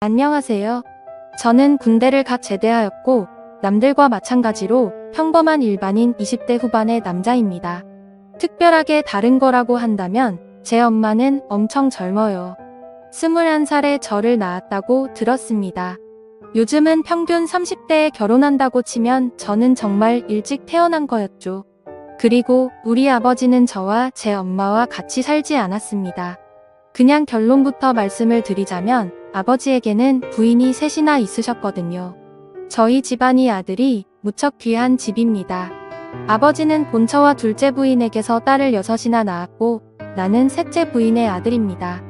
안녕하세요. 저는 군대를 갓 제대하였고 남들과 마찬가지로 평범한 일반인 20대 후반의 남자입니다. 특별하게 다른 거라고 한다면 제 엄마는 엄청 젊어요. 21살에 저를 낳았다고 들었습니다. 요즘은 평균 30대에 결혼한다고 치면 저는 정말 일찍 태어난 거였죠. 그리고 우리 아버지는 저와 제 엄마와 같이 살지 않았습니다. 그냥 결론부터 말씀을 드리자면 아버지에게는 부인이 셋이나 있으셨거든요. 저희 집안이 아들이 무척 귀한 집입니다. 아버지는 본처와 둘째 부인에게서 딸을 6이나 낳았고 나는 셋째 부인의 아들입니다.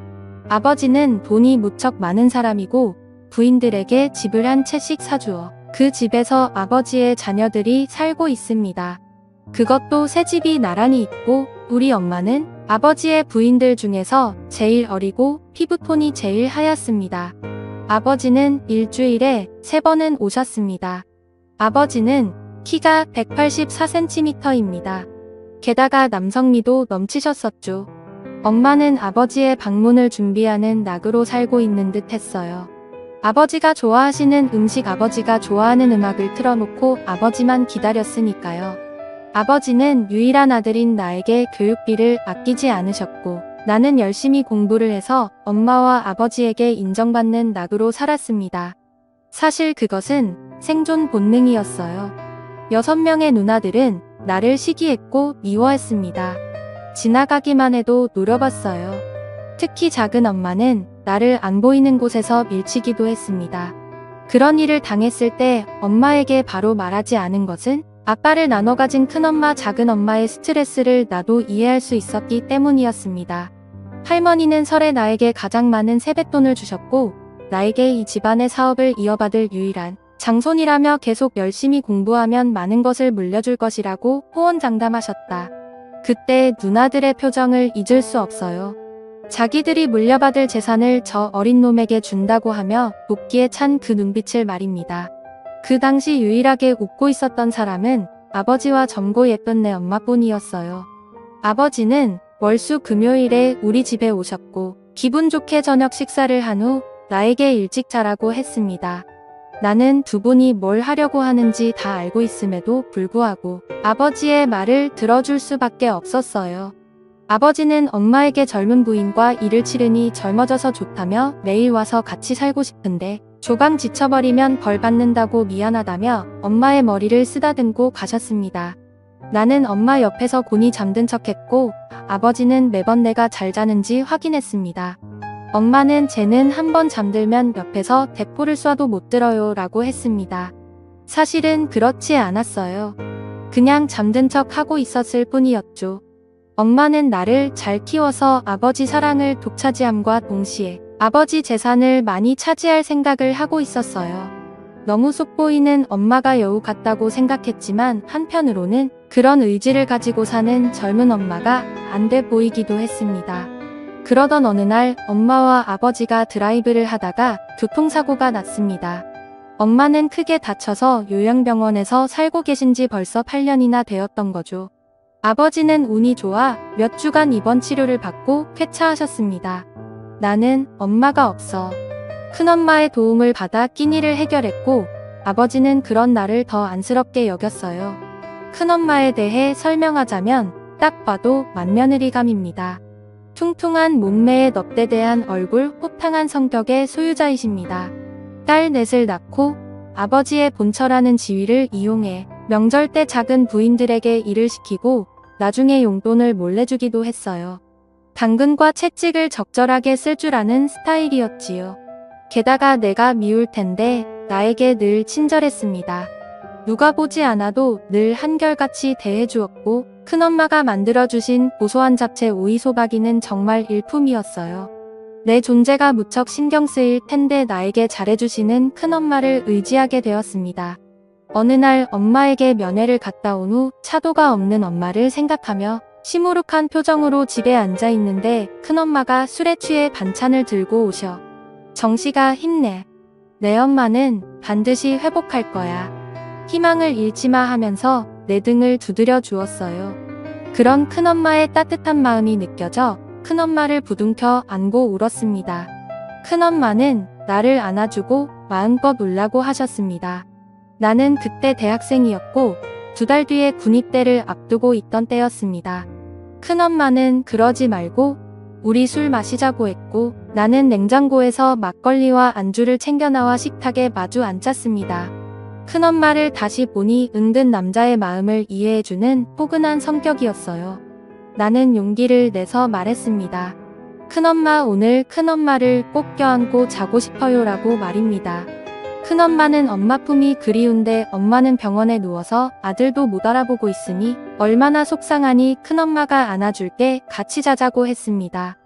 아버지는 돈이 무척 많은 사람이고 부인들에게 집을 한 채씩 사주어 그 집에서 아버지의 자녀들이 살고 있습니다. 그것도 새 집이 나란히 있고 우리 엄마는 아버지의 부인들 중에서 제일 어리고 피부톤이 제일 하얗습니다. 아버지는 일주일에 3번은 오셨습니다. 아버지는 키가 184cm입니다. 게다가 남성미도 넘치셨었죠. 엄마는 아버지의 방문을 준비하는 낙으로 살고 있는 듯 했어요. 아버지가 좋아하시는 음식, 아버지가 좋아하는 음악을 틀어놓고 아버지만 기다렸으니까요. 아버지는 유일한 아들인 나에게 교육비를 아끼지 않으셨고 나는 열심히 공부를 해서 엄마와 아버지에게 인정받는 낙으로 살았습니다. 사실 그것은 생존 본능이었어요. 6명의 누나들은 나를 시기했고 미워했습니다. 지나가기만 해도 노려봤어요. 특히 작은 엄마는 나를 안 보이는 곳에서 밀치기도 했습니다. 그런 일을 당했을 때 엄마에게 바로 말하지 않은 것은 아빠를 나눠 가진 큰엄마, 작은엄마의 스트레스를 나도 이해할 수 있었기 때문이었습니다. 할머니는 설에 나에게 가장 많은 세뱃돈을 주셨고 나에게 이 집안의 사업을 이어받을 유일한 장손이라며 계속 열심히 공부하면 많은 것을 물려줄 것이라고 호언장담하셨다. 그때 누나들의 표정을 잊을 수 없어요. 자기들이 물려받을 재산을 저 어린 놈에게 준다고 하며 복기에 찬 그 눈빛을 말입니다. 그 당시 유일하게 웃고 있었던 사람은 아버지와 젊고 예쁜 내 엄마뿐이었어요. 아버지는 월수 금요일에 우리 집에 오셨고 기분 좋게 저녁 식사를 한 후 나에게 일찍 자라고 했습니다. 나는 두 분이 뭘 하려고 하는지 다 알고 있음에도 불구하고 아버지의 말을 들어줄 수밖에 없었어요. 아버지는 엄마에게 젊은 부인과 일을 치르니 젊어져서 좋다며 매일 와서 같이 살고 싶은데 조강 지쳐버리면 벌 받는다고 미안하다며 엄마의 머리를 쓰다듬고 가셨습니다. 나는 엄마 옆에서 곤히 잠든 척했고 아버지는 매번 내가 잘 자는지 확인했습니다. 엄마는 쟤는 한번 잠들면 옆에서 대포를 쏴도 못 들어요 라고 했습니다. 사실은 그렇지 않았어요. 그냥 잠든 척 하고 있었을 뿐이었죠. 엄마는 나를 잘 키워서 아버지 사랑을 독차지함과 동시에 아버지 재산을 많이 차지할 생각을 하고 있었어요. 너무 속보이는 엄마가 여우 같다고 생각했지만 한편으로는 그런 의지를 가지고 사는 젊은 엄마가 안 돼 보이기도 했습니다. 그러던 어느 날 엄마와 아버지가 드라이브를 하다가 교통사고가 났습니다. 엄마는 크게 다쳐서 요양병원에서 살고 계신 지 벌써 8년이나 되었던 거죠. 아버지는 운이 좋아 몇 주간 입원 치료를 받고 쾌차하셨습니다. 나는 엄마가 없어 큰엄마의 도움을 받아 끼니를 해결했고 아버지는 그런 나를 더 안쓰럽게 여겼어요. 큰엄마에 대해 설명하자면 딱 봐도 맏며느리감입니다. 퉁퉁한 몸매에 넙대대한 얼굴, 호탕한 성격의 소유자이십니다. 딸 넷을 낳고 아버지의 본처라는 지위를 이용해 명절 때 작은 부인들에게 일을 시키고 나중에 용돈을 몰래 주기도 했어요. 당근과 채찍을 적절하게 쓸 줄 아는 스타일이었지요. 게다가 내가 미울 텐데 나에게 늘 친절했습니다. 누가 보지 않아도 늘 한결같이 대해주었고 큰엄마가 만들어주신 고소한 잡채 오이소박이는 정말 일품이었어요. 내 존재가 무척 신경 쓰일 텐데 나에게 잘해주시는 큰엄마를 의지하게 되었습니다. 어느 날 엄마에게 면회를 갔다 온 후 차도가 없는 엄마를 생각하며 시무룩한 표정으로 집에 앉아 있는데 큰엄마가 술에 취해 반찬을 들고 오셔. 정씨가 힘내. 내 엄마는 반드시 회복할 거야. 희망을 잃지 마 하면서 내 등을 두드려 주었어요. 그런 큰엄마의 따뜻한 마음이 느껴져 큰엄마를 부둥켜 안고 울었습니다. 큰엄마는 나를 안아주고 마음껏 울라고 하셨습니다. 나는 그때 대학생이었고 2달 뒤에 군입대를 앞두고 있던 때였습니다. 큰엄마는 그러지 말고 우리 술 마시자고 했고 나는 냉장고에서 막걸리와 안주를 챙겨 나와 식탁에 마주 앉았습니다. 큰엄마를 다시 보니 은근 남자의 마음을 이해해주는 포근한 성격이었어요. 나는 용기를 내서 말했습니다. 큰엄마, 오늘 큰엄마를 꼭 껴안고 자고 싶어요라고 말입니다. 큰엄마는 엄마 품이 그리운데 엄마는 병원에 누워서 아들도 못 알아보고 있으니 얼마나 속상하니 큰엄마가 안아줄게, 같이 자자고 했습니다.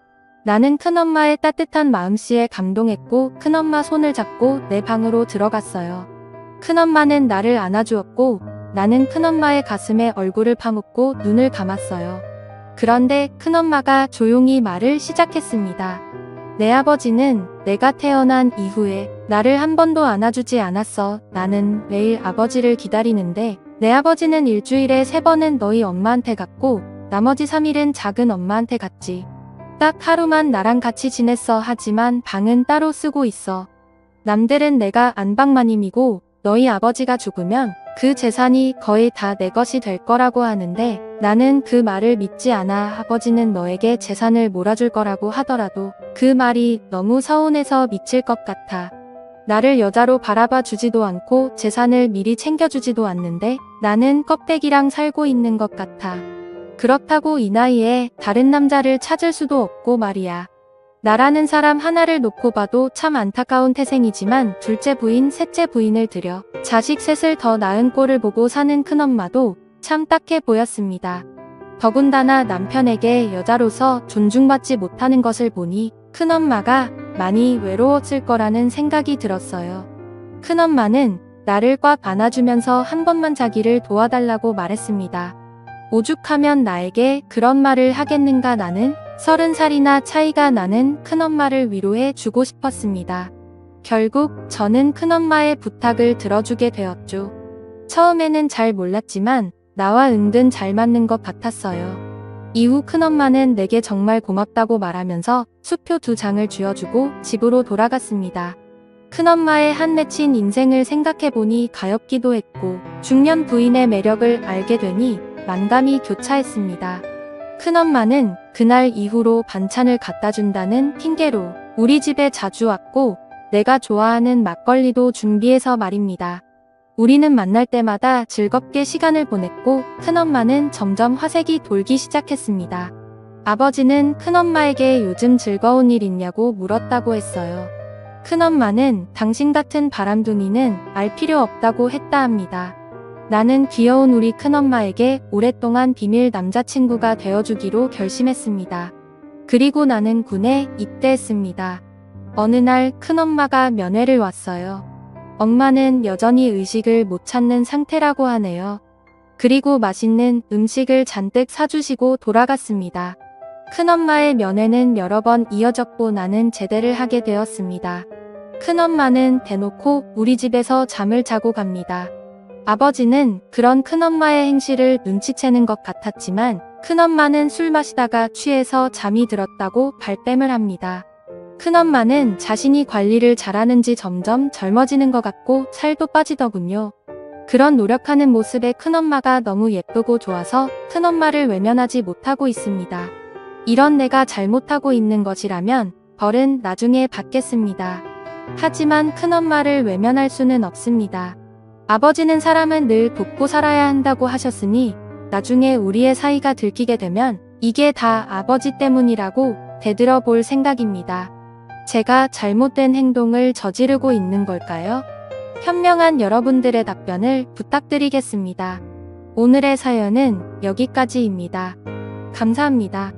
나는 큰엄마의 따뜻한 마음씨에 감동했고 큰엄마 손을 잡고 내 방으로 들어갔어요. 큰엄마는 나를 안아주었고 나는 큰엄마의 가슴에 얼굴을 파묻고 눈을 감았어요. 그런데 큰엄마가 조용히 말을 시작했습니다. 내 아버지는 내가 태어난 이후에 나를 한 번도 안아주지 않았어. 나는 매일 아버지를 기다리는데 내 아버지는 일주일에 3번은 너희 엄마한테 갔고 나머지 3일은 작은 엄마한테 갔지. 딱 하루만 나랑 같이 지냈어. 하지만 방은 따로 쓰고 있어. 남들은 내가 안방마님이고 너희 아버지가 죽으면 그 재산이 거의 다 내 것이 될 거라고 하는데 나는 그 말을 믿지 않아. 아버지는 너에게 재산을 몰아줄 거라고 하더라도 그 말이 너무 서운해서 미칠 것 같아. 나를 여자로 바라봐 주지도 않고 재산을 미리 챙겨주지도 않는데 나는 껍데기랑 살고 있는 것 같아. 그렇다고 이 나이에 다른 남자를 찾을 수도 없고 말이야. 나라는 사람 하나를 놓고 봐도 참 안타까운 태생이지만 둘째 부인, 셋째 부인을 들여 자식 셋을 더 낳은 꼴을 보고 사는 큰엄마도 참 딱해 보였습니다. 더군다나 남편에게 여자로서 존중받지 못하는 것을 보니 큰엄마가 많이 외로웠을 거라는 생각이 들었어요. 큰엄마는 나를 꽉 안아주면서 한 번만 자기를 도와달라고 말했습니다. 오죽하면 나에게 그런 말을 하겠는가. 나는 30살이나 차이가 나는 큰엄마를 위로해 주고 싶었습니다. 결국 저는 큰엄마의 부탁을 들어주게 되었죠. 처음에는 잘 몰랐지만 나와 은근 잘 맞는 것 같았어요. 이후 큰엄마는 내게 정말 고맙다고 말하면서 수표 2장을 쥐어주고 집으로 돌아갔습니다. 큰엄마의 한 맺힌 인생을 생각해보니 가엾기도 했고 중년 부인의 매력을 알게 되니 만감이 교차했습니다. 큰엄마는 그날 이후로 반찬을 갖다 준다는 핑계로 우리 집에 자주 왔고 내가 좋아하는 막걸리도 준비해서 말입니다. 우리는 만날 때마다 즐겁게 시간을 보냈고 큰엄마는 점점 화색이 돌기 시작했습니다. 아버지는 큰엄마에게 요즘 즐거운 일 있냐고 물었다고 했어요. 큰엄마는 당신 같은 바람둥이는 알 필요 없다고 했다 합니다. 나는 귀여운 우리 큰엄마에게 오랫동안 비밀 남자친구가 되어주기로 결심했습니다. 그리고 나는 군에 입대했습니다. 어느 날 큰엄마가 면회를 왔어요. 엄마는 여전히 의식을 못 찾는 상태라고 하네요. 그리고 맛있는 음식을 잔뜩 사주시고 돌아갔습니다. 큰엄마의 면회는 여러 번 이어졌고 나는 제대를 하게 되었습니다. 큰엄마는 대놓고 우리 집에서 잠을 자고 갑니다. 아버지는 그런 큰엄마의 행실을 눈치채는 것 같았지만 큰엄마는 술 마시다가 취해서 잠이 들었다고 발뺌을 합니다. 큰엄마는 자신이 관리를 잘하는지 점점 젊어지는 것 같고 살도 빠지더군요. 그런 노력하는 모습에 큰엄마가 너무 예쁘고 좋아서 큰엄마를 외면하지 못하고 있습니다. 이런 내가 잘못하고 있는 것이라면 벌은 나중에 받겠습니다. 하지만 큰엄마를 외면할 수는 없습니다. 아버지는 사람은 늘 돕고 살아야 한다고 하셨으니 나중에 우리의 사이가 들키게 되면 이게 다 아버지 때문이라고 되들어 볼 생각입니다. 제가 잘못된 행동을 저지르고 있는 걸까요? 현명한 여러분들의 답변을 부탁드리겠습니다. 오늘의 사연은 여기까지입니다. 감사합니다.